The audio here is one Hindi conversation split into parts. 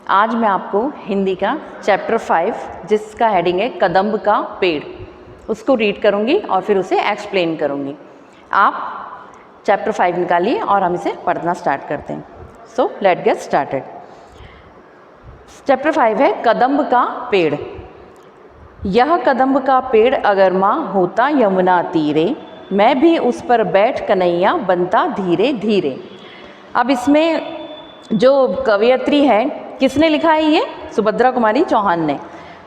आज मैं आपको हिंदी का चैप्टर 5 जिसका हेडिंग है कदम्ब का पेड़, उसको रीड करूँगी और फिर उसे एक्सप्लेन करूँगी। आप चैप्टर 5 निकालिए और हम इसे पढ़ना स्टार्ट करते हैं। So let get started. Chapter 5 है कदम्ब का पेड़। यह कदम्ब का पेड़ अगर माँ होता यमुना तीरे, मैं भी उस पर बैठ कन्हैया बनता धीरे धीरे। अब इसमें जो कवयित्री है, किसने लिखा है? ये सुभद्रा कुमारी चौहान ने।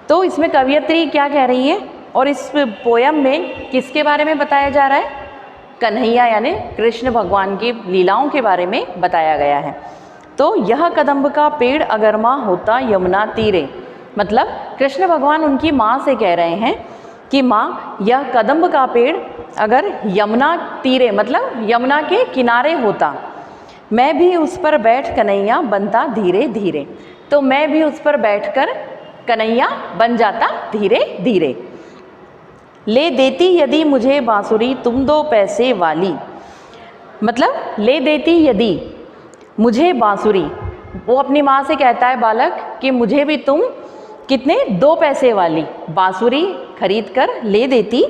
तो इसमें कवयित्री क्या कह रही है और इस पोयम में किसके बारे में बताया जा रहा है? कन्हैया यानी कृष्ण भगवान की लीलाओं के बारे में बताया गया है। तो यह कदम्ब का पेड़ अगर माँ होता यमुना तीरे, मतलब कृष्ण भगवान उनकी माँ से कह रहे हैं कि माँ यह कदम्ब का पेड़ अगर यमुना तीरे मतलब यमुना के किनारे होता, मैं भी उस पर बैठ कन्हैया बनता धीरे धीरे। तो मैं भी उस पर बैठकर कन्हैया बन जाता धीरे धीरे। ले देती यदि मुझे बांसुरी तुम 2 पैसे वाली, मतलब ले देती यदि मुझे बांसुरी, वो अपनी माँ से कहता है बालक कि मुझे भी तुम कितने 2 पैसे वाली बांसुरी खरीद कर ले देती,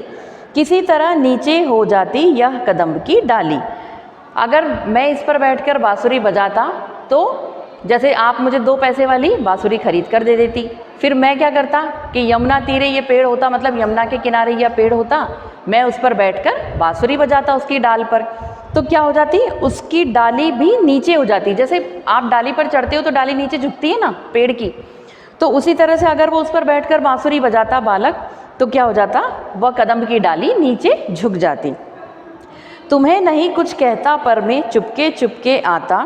किसी तरह नीचे हो जाती यह कदम्ब की डाली। अगर मैं इस पर बैठकर बांसुरी बजाता तो जैसे आप मुझे 2 पैसे वाली बांसुरी खरीद कर दे देती, फिर मैं क्या करता कि यमुना तीरे ये पेड़ होता, मतलब यमुना के किनारे यह पेड़ होता, मैं उस पर बैठकर बांसुरी बजाता उसकी डाल पर। तो क्या हो जाती, उसकी डाली भी नीचे हो जाती। जैसे आप डाली पर चढ़ते हो तो डाली नीचे झुकती है ना पेड़ की, तो उसी तरह से अगर वो उस पर बैठकर बांसुरी बजाता बालक, तो क्या हो जाता, वह कदम्ब की डाली नीचे झुक जाती। तुम्हें नहीं कुछ कहता पर मैं चुपके चुपके आता,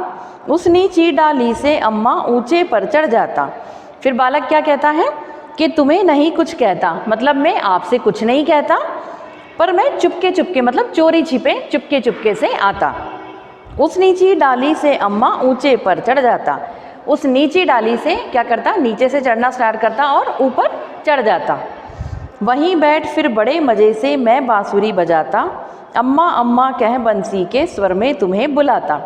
उस नीची डाली से अम्मा ऊंचे पर चढ़ जाता। फिर बालक क्या कहता है कि तुम्हें नहीं कुछ कहता, मतलब मैं आपसे कुछ नहीं कहता, पर मैं चुपके चुपके मतलब चोरी छिपे चुपके चुपके से आता। उस नीची डाली से अम्मा ऊंचे पर चढ़ जाता। उस नीची डाली से क्या करता, नीचे से चढ़ना स्टार्ट करता और ऊपर चढ़ जाता। वहीं बैठ फिर बड़े मज़े से मैं बांसुरी बजाता, अम्मा अम्मा कह बंसी के स्वर में तुम्हें बुलाता।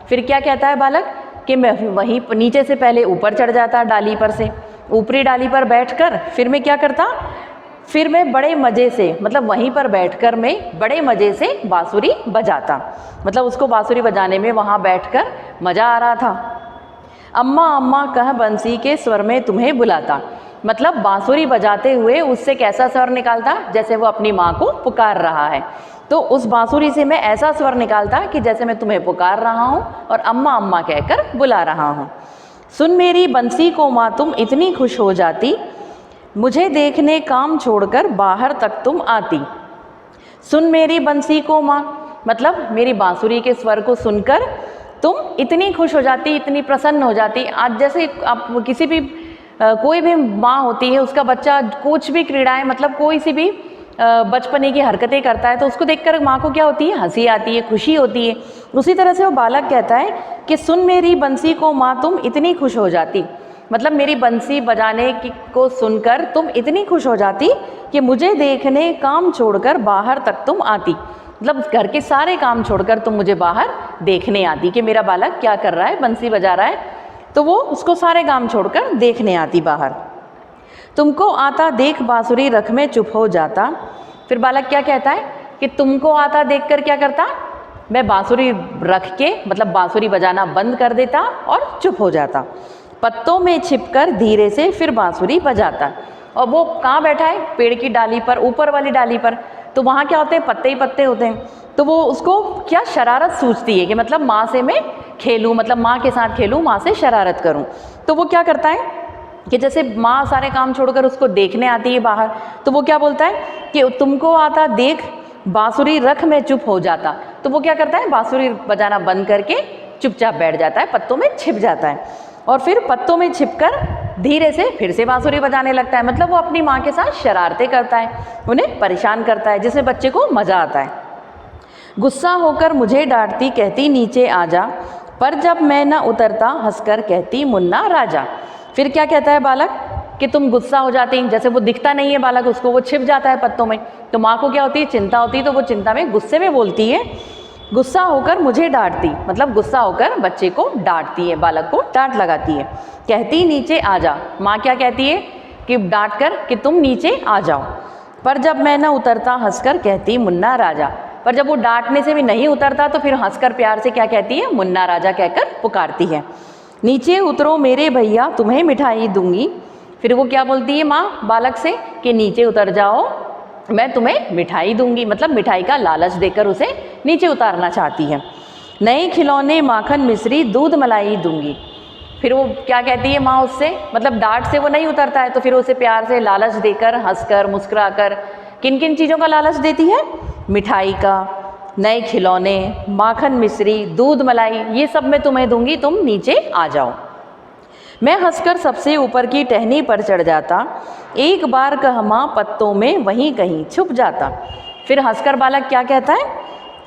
फिर क्या कहता है बालक कि मैं वहीं नीचे से पहले ऊपर चढ़ जाता डाली पर से, ऊपरी डाली पर बैठकर फिर मैं क्या करता, फिर मैं बड़े मज़े से मतलब वहीं पर बैठकर मैं बड़े मज़े से बांसुरी बजाता, मतलब उसको बांसुरी बजाने में वहाँ बैठकर मज़ा आ रहा था। अम्मा अम्मा कह बंसी के स्वर में तुम्हें बुलाता, मतलब बांसुरी बजाते हुए उससे कैसा स्वर निकालता, जैसे वो अपनी माँ को पुकार रहा है। तो उस बांसुरी से मैं ऐसा स्वर निकालता कि जैसे मैं तुम्हें पुकार रहा हूँ और अम्मा अम्मा कहकर बुला रहा हूँ। सुन मेरी बंसी को माँ तुम इतनी खुश हो जाती, मुझे देखने काम छोड़कर बाहर तक तुम आती। सुन मेरी बंसी को माँ, मतलब मेरी बांसुरी के स्वर को सुनकर तुम इतनी खुश हो जाती, इतनी प्रसन्न हो जाती। आज जैसे आप किसी भी कोई भी माँ होती है, उसका बच्चा कुछ भी क्रीड़ाएं मतलब कोई सी भी बचपने की हरकतें करता है तो उसको देखकर माँ को क्या होती है, हंसी आती है, खुशी होती है। उसी तरह से वो बालक कहता है कि सुन मेरी बंसी को माँ तुम इतनी खुश हो जाती, मतलब मेरी बंसी बजाने की को सुनकर तुम इतनी खुश हो जाती कि मुझे देखने काम छोड़कर बाहर तक तुम आती, मतलब घर के सारे काम छोड़कर तुम मुझे बाहर देखने आती कि मेरा बालक क्या कर रहा है, बंसी बजा रहा है, तो वो उसको सारे काम छोड़कर देखने आती बाहर। तुमको आता देख बांसुरी रख में चुप हो जाता। फिर बालक क्या कहता है कि तुमको आता देखकर क्या करता, मैं बांसुरी रख के मतलब बांसुरी बजाना बंद कर देता और चुप हो जाता। पत्तों में छिपकर धीरे से फिर बांसुरी बजाता। और वो कहाँ बैठा है, पेड़ की डाली पर, ऊपर वाली डाली पर, तो वहाँ क्या होते हैं, पत्ते ही पत्ते होते हैं। तो वो उसको क्या शरारत सूझती है कि मतलब माँ से मैं खेलूँ, मतलब माँ के साथ खेलूँ, माँ से शरारत करूँ। तो वो क्या करता है कि जैसे माँ सारे काम छोड़कर उसको देखने आती है बाहर, तो वो क्या बोलता है कि तुमको आता देख बांसुरी रख में चुप हो जाता। तो वो क्या करता है, बांसुरी बजाना बंद करके चुपचाप बैठ जाता है, पत्तों में छिप जाता है और फिर पत्तों में छिपकर धीरे से फिर से बांसुरी बजाने लगता है। मतलब वो अपनी माँ के साथ शरारतें करता है, उन्हें परेशान करता है, जिसमें बच्चे को मज़ा आता है। गुस्सा होकर मुझे डांटती कहती नीचे आ जा, पर जब मैं न उतरता हंसकर कहती मुन्ना राजा। फिर क्या कहता है बालक कि तुम गुस्सा हो जाती, जैसे वो दिखता नहीं है बालक उसको, वो छिप जाता है पत्तों में, तो माँ को क्या होती है, चिंता होती है, तो वो चिंता में गुस्से में बोलती है गुस्सा होकर मुझे डांटती, मतलब गुस्सा होकर बच्चे को डांटती है, बालक को डांट लगाती है। कहती नीचे आ जा, माँ क्या कहती है कि डांट कर कि तुम नीचे आ जाओ। पर जब मैं न उतरता हंसकर कहती मुन्ना राजा, पर जब वो डांटने से भी नहीं उतरता तो फिर हंसकर प्यार से क्या कहती है, मुन्ना राजा कहकर पुकारती है। नीचे उतरो मेरे भैया तुम्हें मिठाई दूंगी, फिर वो क्या बोलती है माँ बालक से कि नीचे उतर जाओ मैं तुम्हें मिठाई दूंगी, मतलब मिठाई का लालच देकर उसे नीचे उतारना चाहती है। नए खिलौने माखन मिश्री दूध मलाई दूंगी, फिर वो क्या कहती है माँ उससे, मतलब डांट से वो नहीं उतरता है तो फिर उसे प्यार से लालच देकर हंसकर मुस्कुराकर किन किन चीज़ों का लालच देती है, मिठाई का, नए खिलौने, माखन मिश्री, दूध मलाई, ये सब मैं तुम्हें दूंगी, तुम नीचे आ जाओ। मैं हंसकर सबसे ऊपर की टहनी पर चढ़ जाता, एक बार कह माँ पत्तों में वहीं कहीं छुप जाता। फिर हंसकर बालक क्या कहता है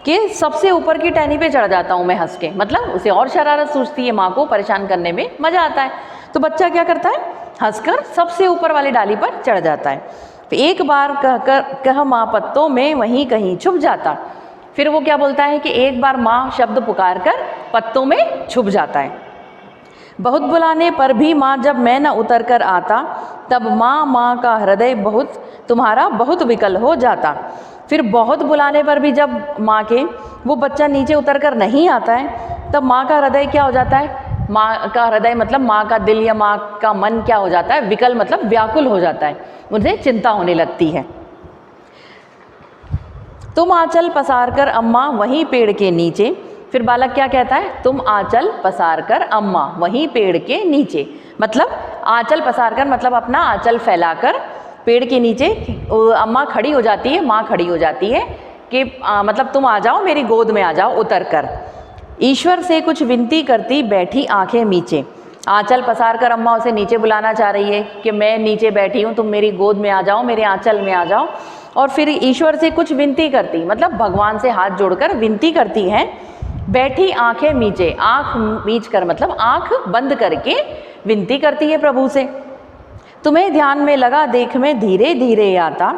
कि सबसे ऊपर की टहनी पे चढ़ जाता हूँ मैं हंस के, मतलब उसे और शरारत सूझती है, माँ को परेशान करने में मज़ा आता है। तो बच्चा क्या करता है, हंसकर सबसे ऊपर वाली डाली पर चढ़ जाता है। तो एक बार कह माँ पत्तों में वहीं कहीं छुप जाता, फिर वो क्या बोलता है कि एक बार माँ शब्द पुकार कर पत्तों में छुप जाता है। बहुत बुलाने पर भी माँ जब मैं न उतर कर आता, तब माँ माँ का हृदय बहुत तुम्हारा बहुत विकल हो जाता। फिर बहुत बुलाने पर भी जब माँ के वो बच्चा नीचे उतर कर नहीं आता है, तब माँ का हृदय क्या हो जाता है, माँ का हृदय मतलब माँ का दिल या माँ का मन क्या हो जाता है, विकल मतलब व्याकुल हो जाता है, उन्हें चिंता होने लगती है। तुम आंचल पसार कर अम्मा वहीं पेड़ के नीचे, फिर बालक क्या कहता है, तुम आंचल पसार कर अम्मा वहीं पेड़ के नीचे, मतलब आंचल पसार कर मतलब अपना आंचल फैलाकर पेड़ के नीचे अम्मा खड़ी हो जाती है, माँ खड़ी हो जाती है कि मतलब तुम आ जाओ मेरी गोद में आ जाओ उतर कर। ईश्वर से कुछ विनती करती बैठी आंखें नीचे, आंचल पसार कर अम्मा उसे नीचे बुलाना चाह रही है कि मैं नीचे बैठी हूँ, तुम मेरी गोद में आ जाओ, मेरे आंचल में आ जाओ। और फिर ईश्वर से कुछ विनती करती, मतलब भगवान से हाथ जोड़कर विनती करती है, बैठी आंखें मीचे, आंख मीच कर मतलब आंख बंद करके विनती करती है प्रभु से। तुम्हें ध्यान में लगा देख मैं धीरे धीरे आता,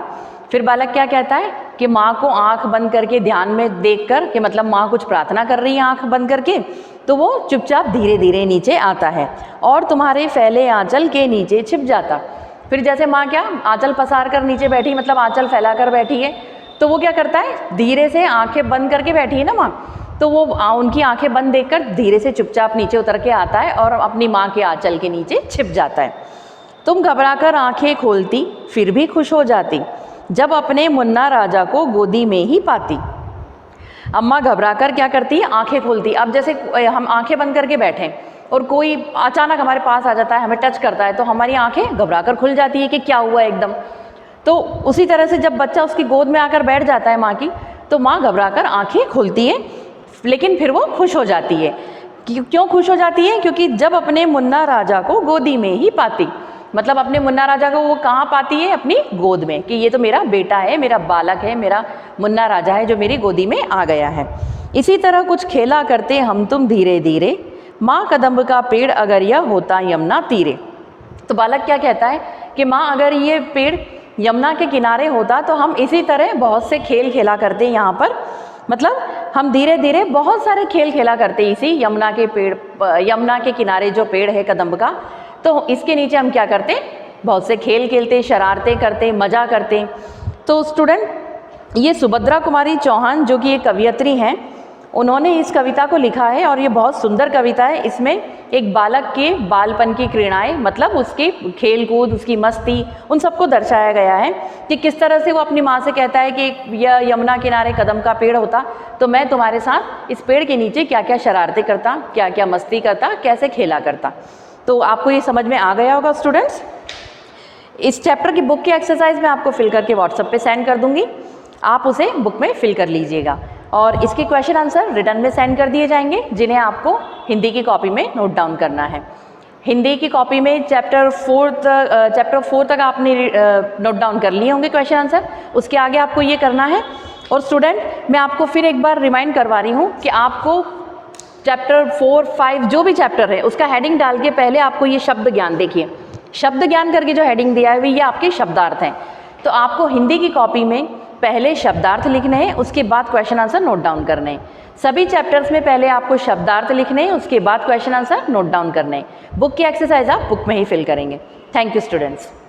फिर बालक क्या कहता है कि माँ को आंख बंद करके ध्यान में देखकर कि मतलब माँ कुछ प्रार्थना कर रही है आंख बंद करके, तो वो चुपचाप धीरे धीरे नीचे आता है और तुम्हारे फैले आंचल के नीचे छिप जाता। फिर जैसे माँ क्या आंचल पसार कर नीचे बैठी, मतलब आंचल फैला कर बैठी है, तो वो क्या करता है धीरे से आंखें बंद करके बैठी है ना माँ, तो वो उनकी आंखें बंद देखकर धीरे से चुपचाप नीचे उतर के आता है और अपनी माँ के आंचल के नीचे छिप जाता है। तुम घबराकर आंखें खोलती फिर भी खुश हो जाती, जब अपने मुन्ना राजा को गोदी में ही पाती। अम्मा घबराकर क्या करती है, आंखें खोलती। अब जैसे हम आंखें बंद करके बैठे और कोई अचानक हमारे पास आ जाता है, हमें टच करता है, तो हमारी आंखें घबराकर खुल जाती है कि क्या हुआ एकदम। तो उसी तरह से जब बच्चा उसकी गोद में आकर बैठ जाता है माँ की, तो माँ घबराकर आंखें खोलती है, लेकिन फिर वो खुश हो जाती है। क्यों खुश हो जाती है, क्योंकि जब अपने मुन्ना राजा को गोदी में ही पाती, मतलब अपने मुन्ना राजा को वो कहाँ पाती है, अपनी गोद में, कि ये तो मेरा बेटा है, मेरा बालक है, मेरा मुन्ना राजा है जो मेरी गोदी में आ गया है। इसी तरह कुछ खेला करते हम तुम धीरे धीरे, माँ कदम्ब का पेड़ अगर यह होता यमुना तीरे। तो बालक क्या कहता है कि माँ अगर ये पेड़ यमुना के किनारे होता तो हम इसी तरह बहुत से खेल खेला करते यहाँ पर, मतलब हम धीरे धीरे बहुत सारे खेल खेला करते इसी यमुना के पेड़, यमुना के किनारे जो पेड़ है कदम्ब का, तो इसके नीचे हम क्या करते, बहुत से खेल खेलते, शरारतें करते, मज़ा करते। तो स्टूडेंट ये सुभद्रा कुमारी चौहान जो कि एक कवयित्री हैं, उन्होंने इस कविता को लिखा है और ये बहुत सुंदर कविता है। इसमें एक बालक के बालपन की क्रीड़ाएँ, मतलब उसके खेल कूद, उसकी मस्ती, उन सबको दर्शाया गया है कि किस तरह से वो अपनी माँ से कहता है कि यह यमुना किनारे कदम का पेड़ होता तो मैं तुम्हारे साथ इस पेड़ के नीचे क्या क्या शरारतें करता, क्या क्या मस्ती करता, कैसे खेला करता। तो आपको ये समझ में आ गया होगा स्टूडेंट्स। इस चैप्टर की बुक की एक्सरसाइज मैं आपको फिल करके व्हाट्सएप पे सेंड कर दूंगी, आप उसे बुक में फिल कर लीजिएगा और इसके क्वेश्चन आंसर रिटर्न में सेंड कर दिए जाएंगे, जिन्हें आपको हिंदी की कॉपी में नोट डाउन करना है। हिंदी की कॉपी में चैप्टर 4 तक आपने नोट डाउन कर लिए होंगे क्वेश्चन आंसर, उसके आगे आपको ये करना है। और स्टूडेंट मैं आपको फिर एक बार रिमाइंड करवा रही हूँ कि आपको चैप्टर 4, 5 जो भी चैप्टर है उसका हेडिंग डाल के पहले आपको ये शब्द ज्ञान, देखिए शब्द ज्ञान करके जो हेडिंग दिया है ये आपके शब्दार्थ हैं। तो आपको हिंदी की कॉपी में पहले शब्दार्थ लिखने हैं, उसके बाद क्वेश्चन आंसर नोट डाउन करने हैं। सभी चैप्टर्स में पहले आपको शब्दार्थ लिखने हैं, उसके बाद क्वेश्चन आंसर नोट डाउन करने हैं। बुक की एक्सरसाइज आप बुक में ही फिल करेंगे। Thank you students.